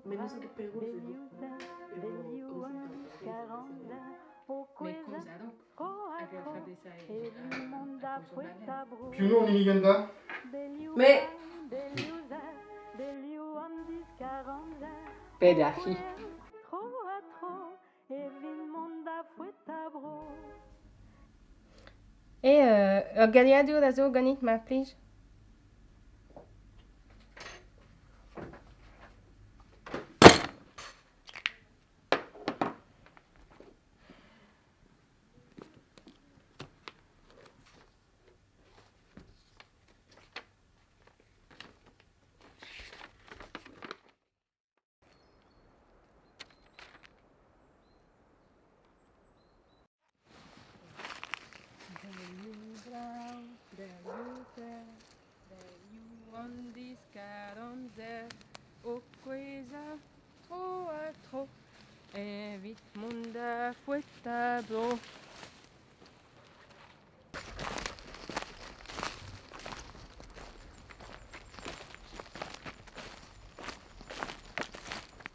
Menos do pergunto. Mais cosa donc? Aquel fa de sa Più non mi ganda? Mais Pedachi. E galiadur da zo ganit ma plij?